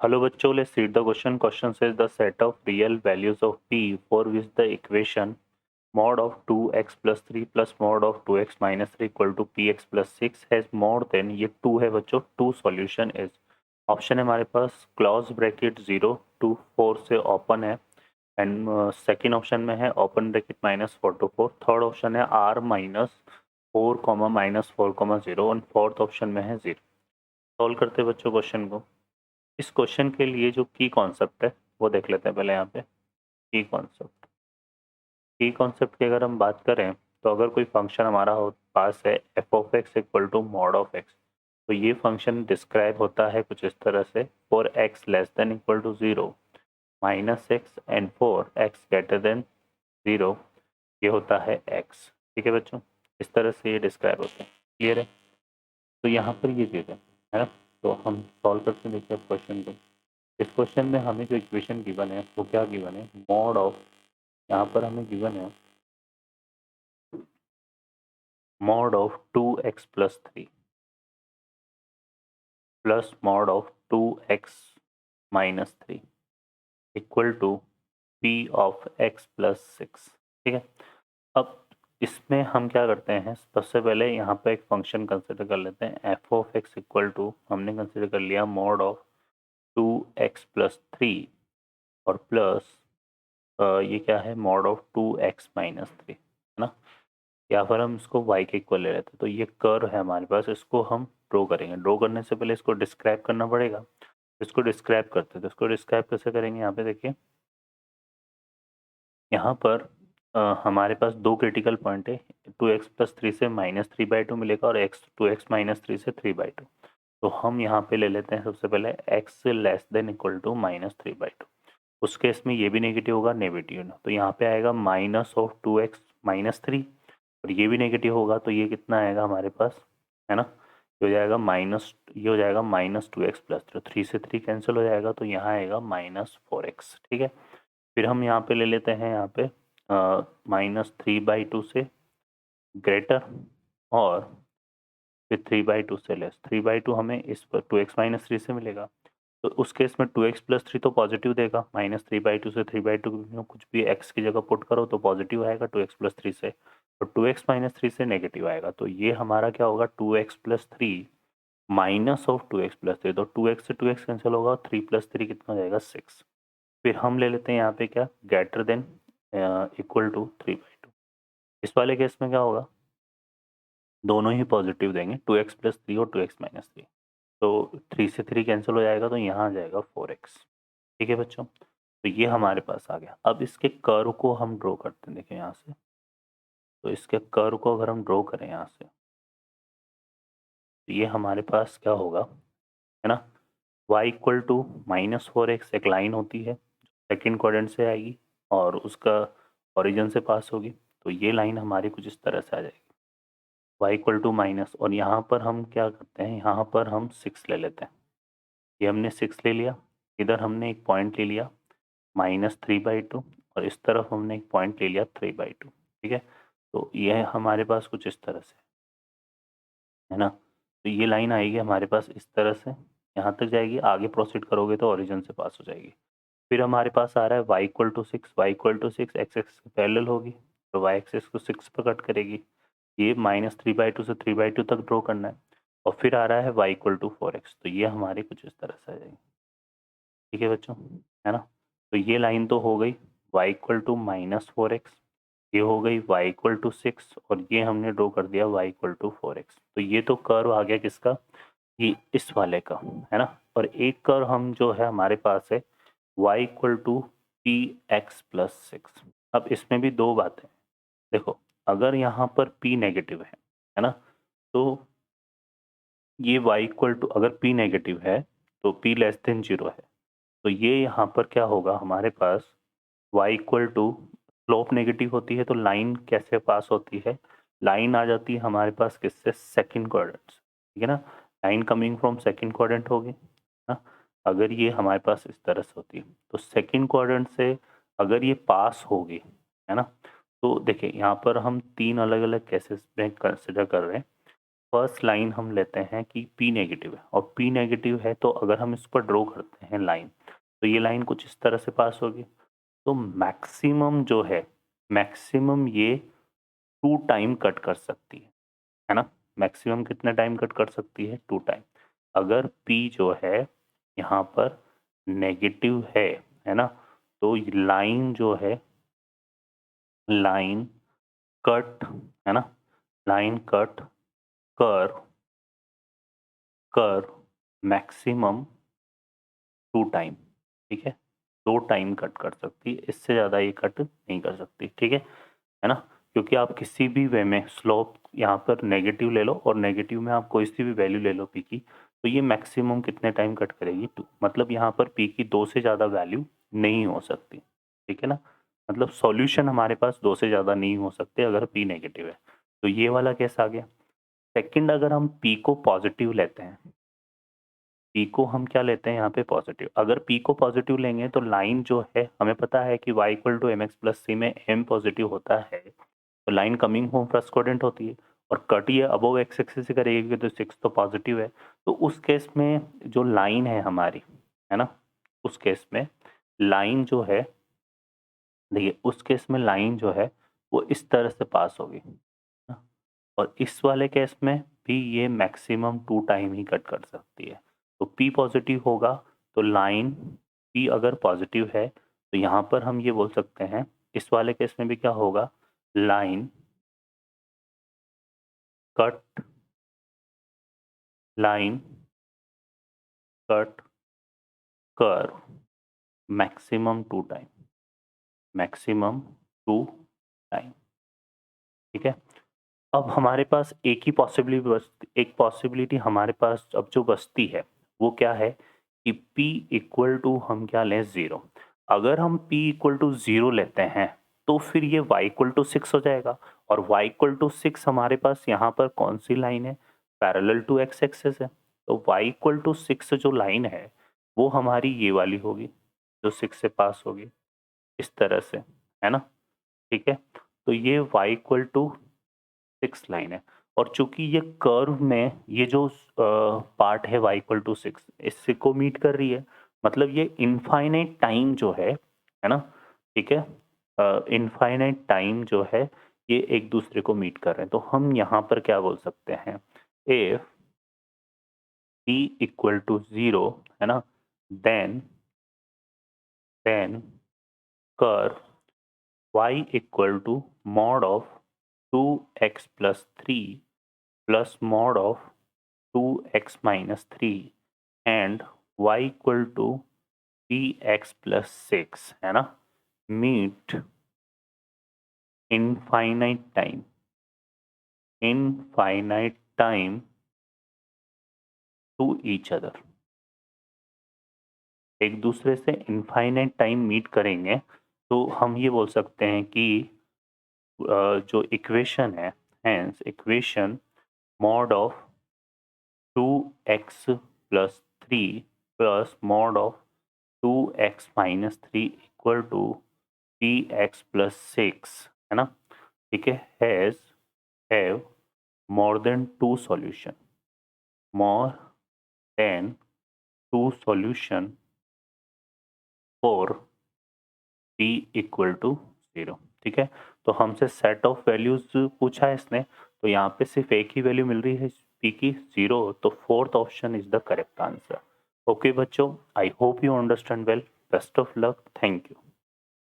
Hello bachcho, let's read the question. Question says the set of real values of p for which the equation mod of 2x plus 3 plus mod of 2x minus 3 equal to px plus 6 has more than, ये 2 है बच्चों, 2 solution is option है हमारे पास clause bracket 0 to 4 से open है and second option में है open bracket -4 to 4, third option है r -4 -4 0 और फोर्थ ऑप्शन में है 0। सॉल्व करते हैं बच्चों क्वेश्चन को। इस क्वेश्चन के लिए जो की कॉन्सेप्ट है वो देख लेते हैं पहले। यहाँ पे की कॉन्सेप्ट की अगर हम बात करें तो अगर कोई फंक्शन हमारा पास है f of x equal to mod of x, तो ये फंक्शन डिस्क्राइब होता है कुछ इस तरह से, for x less than equal to 0 minus x and for x greater than 0 ये होता है एक्स। ठीक है बच्चों, इस तरह से ये डिस्क्राइब होता है। क्लियर है? तो यहाँ पर ये चीज़ है ना। तो हम सॉल्व करके देखते हैं क्वेश्चन को। इस क्वेश्चन में हमें जो इक्वेशन गिवन है वो क्या गिवन है, मॉड ऑफ, यहाँ पर हमें गिवन है mod of 2x plus 3 plus mod of 2x minus 3 equal to p of x plus 6। ठीक है, अब इसमें हम क्या करते हैं, सबसे पहले यहाँ पे एक फंक्शन कंसिडर कर लेते हैं f of x equal to, हमने कंसिडर कर लिया मॉड ऑफ 2x प्लस 3 और प्लस ये क्या है मॉड ऑफ 2x माइनस 3, है ना। या फिर हम इसको y के इक्वल ले लेते हैं। तो ये कर्व है हमारे पास, इसको हम ड्रॉ करेंगे। ड्रॉ करने से पहले इसको डिस्क्राइब करना पड़ेगा। इसको डिस्क्राइब करते हैं, तो इसको डिस्क्राइब कैसे करेंगे, यहाँ पे देखिए, यहाँ पर हमारे पास दो क्रिटिकल पॉइंट है। 2x प्लस 3 से -3/2 मिलेगा और 2x माइनस 3 से 3/2। तो हम यहाँ पे ले लेते हैं सबसे पहले x less than equal to -3/2। उस केस में ये भी नेगेटिव होगा, नेगेटिव ना, तो यहाँ पे आएगा माइनस ऑफ 2x माइनस 3, और ये भी नेगेटिव होगा तो ये कितना आएगा हमारे पास, है ना, ये हो जाएगा माइनस, ये हो जाएगा -2x प्लस 3, 3 से 3 कैंसिल हो जाएगा तो यहाँ आएगा -4x। ठीक है, फिर हम यहाँ पे ले लेते हैं, यहाँ पे -3/2 से ग्रेटर और फिर 3/2 से लेस। 3/2 हमें इस पर 2x माइनस 3 से मिलेगा, तो उस केस में 2x प्लस 3 तो पॉजिटिव देगा। -3/2 से 3/2 में कुछ भी x की जगह पुट करो तो पॉजिटिव आएगा 2x प्लस 3 से, और 2x माइनस 3 से नेगेटिव आएगा। तो ये हमारा क्या होगा, 2x plus 3 minus of 2x plus 3, तो 2x से 2x कैंसिल होगा, 3 प्लस 3 कितना हो जाएगा 6। फिर हम ले लेते हैं यहाँ पे क्या, ग्रेटर देन इक्वल टू 3/2। इस वाले केस में क्या होगा, दोनों ही पॉजिटिव देंगे, 2x प्लस 3 और 2x माइनस 3, तो 3 से 3 कैंसिल हो जाएगा तो यहाँ आ जाएगा 4x। ठीक है बच्चों, तो ये हमारे पास आ गया। अब इसके कर्व को हम ड्रॉ करते हैं, देखिए यहाँ से, तो इसके कर्व को अगर हम ड्रॉ करें यहाँ से, तो ये हमारे पास क्या होगा, है ना, y इक्वल टू -4x एक लाइन होती है, सेकंड क्वाड्रेंट से आएगी और उसका ओरिजिन से पास होगी, तो ये लाइन हमारी कुछ इस तरह से आ जाएगी, y इक्वल टू माइनस, और यहाँ पर हम क्या करते हैं, यहाँ पर हम 6 ले लेते हैं। ये हमने 6 ले लिया, इधर हमने एक पॉइंट ले लिया -3/2 और इस तरफ हमने एक पॉइंट ले लिया 3/2। ठीक है, तो यह हमारे पास कुछ इस तरह से, है ना, तो ये लाइन आएगी हमारे पास इस तरह से, यहाँ तक जाएगी, आगे प्रोसीड करोगे तो ओरिजिन से पास हो जाएगी। फिर हमारे पास आ रहा है y equal to 6, y equal to 6 x x के पैरेलल होगी, तो y एक्सिस को 6 पर कट करेगी। ये -3/2 से 3/2 तक ड्रॉ करना है, और फिर आ रहा है y इक्वल टू 4x, तो ये हमारी कुछ इस तरह से आ जाएगी। ठीक है बच्चों, है ना, तो ये लाइन तो हो गई y इक्वल टू -4x, ये हो गई y इक्वल टू 6, और ये हमने ड्रॉ कर दिया y इक्वल टू 4x। तो ये तो कर्व आ गया किसका, ये इस वाले का, है ना। और एक कर्व हम जो है हमारे पास है y equal to p x plus 6। अब इसमें भी दो बातें, देखो, अगर यहाँ पर p नेगेटिव है ना, तो ये y इक्वल टू, अगर p नेगेटिव है तो p लेस देन 0 है, तो ये यहाँ पर क्या होगा हमारे पास, y equal to, slope negative होती है तो लाइन कैसे पास होती है, लाइन आ जाती है हमारे पास किससे, सेकंड क्वाड्रेंट से। ठीक है ना, line coming from second quadrant होगी ना। अगर ये हमारे पास इस तरह से होती है तो सेकंड क्वाड्रेंट से अगर ये पास होगी, है ना, तो देखिए यहाँ पर हम तीन अलग अलग केसेस में कंसिडर कर रहे हैं। फर्स्ट लाइन हम लेते हैं कि P नेगेटिव है और P नेगेटिव है तो अगर हम इस पर ड्रॉ करते हैं लाइन तो ये लाइन कुछ इस तरह से पास होगी। तो मैक्सिमम जो है, मैक्सिमम ये 2 टाइम कट कर सकती है ना? मैक्सिमम कितने टाइम कट कर सकती है? 2 टाइम। अगर P जो है यहाँ पर नेगेटिव है ना? तो लाइन जो है, लाइन कट, है ना? लाइन कट कर कर मैक्सिमम 2 टाइम, ठीक है? 2 टाइम कट कर सकती है, इससे ज़्यादा ये कट नहीं कर सकती, ठीक है ना? क्योंकि आप किसी भी वे में स्लोप यहाँ पर नेगेटिव ले लो और नेगेटिव में आप कोई सी भी वैल्यू ले लो P की, तो ये मैक्सिमम कितने टाइम कट करेगी? 2। मतलब यहाँ पर P की 2 से ज़्यादा वैल्यू नहीं हो सकती, ठीक है ना? मतलब सॉल्यूशन हमारे पास 2 से ज़्यादा नहीं हो सकते अगर P नेगेटिव है। तो ये वाला केस आ गया। सेकंड, अगर हम P को पॉजिटिव लेते हैं, P को हम क्या लेते हैं यहाँ पे? पॉजिटिव। अगर P को पॉजिटिव लेंगे तो लाइन जो है, हमें पता है कि y equal to mx plus c में m पॉजिटिव होता है, तो line coming home first quadrant होती है और कट ये अबव एक्स एक्सिस से करेगी क्योंकि तो 6 तो पॉजिटिव है। तो उस केस में जो लाइन है हमारी, है ना? उस केस में लाइन जो है, देखिए उस केस में लाइन जो है वो इस तरह से पास होगी ना? और इस वाले केस में भी ये मैक्सिमम 2 टाइम ही कट कर सकती है। तो P पॉजिटिव होगा तो लाइन P अगर पॉजिटिव है तो यहाँ पर हम ये बोल सकते हैं, इस वाले केस में भी क्या होगा? लाइन कट, लाइन कट कर मैक्सिमम 2 टाइम, मैक्सिमम 2 टाइम, ठीक है? अब हमारे पास एक पॉसिबिलिटी हमारे पास अब जो बचती है वो क्या है कि P इक्वल टू हम क्या लें? 0। अगर हम P इक्वल टू 0 लेते हैं तो फिर ये y इक्वल टू 6 हो जाएगा और y इक्वल टू 6 हमारे पास यहाँ पर कौन सी लाइन है? पैरेलल टू x एक्सिस है। तो y इक्वल टू 6 जो लाइन है वो हमारी ये वाली होगी जो 6 से पास होगी, इस तरह से, है ना? ठीक है? तो ये y इक्वल टू 6 लाइन है और चूंकि ये कर्व में ये जो पार्ट है y इक्वल टू 6 इससे को मीट कर रही है, मतलब ये इनफाइनाइट टाइम जो है ना? ठीक है? इनफाइनाइट टाइम जो है ये एक दूसरे को मीट कर रहे हैं। तो हम यहाँ पर क्या बोल सकते हैं? इफ p इक्वल टू 0, है ना? Then curve y equal to mod of 2x plus 3 plus mod of 2x minus 3 and y equal to px plus 6, है ना? meet infinite time to each other। एक दूसरे से इनफाइनाइट टाइम मीट करेंगे तो हम ये बोल सकते हैं कि जो इक्वेशन है, hence equation mod of 2x plus 3 plus mod of 2x minus 3 equal to px plus 6, है ना? ठीक है? Has have more than 2 solution, more than 2 solution for p equal to 0, ठीक है? तो हमसे सेट ऑफ वैल्यूज पूछा है इसने, तो यहाँ पे सिर्फ एक ही वैल्यू मिल रही है p की 0, तो fourth option is the correct answer. Okay बच्चों, I hope you understand well. Best of luck, thank you.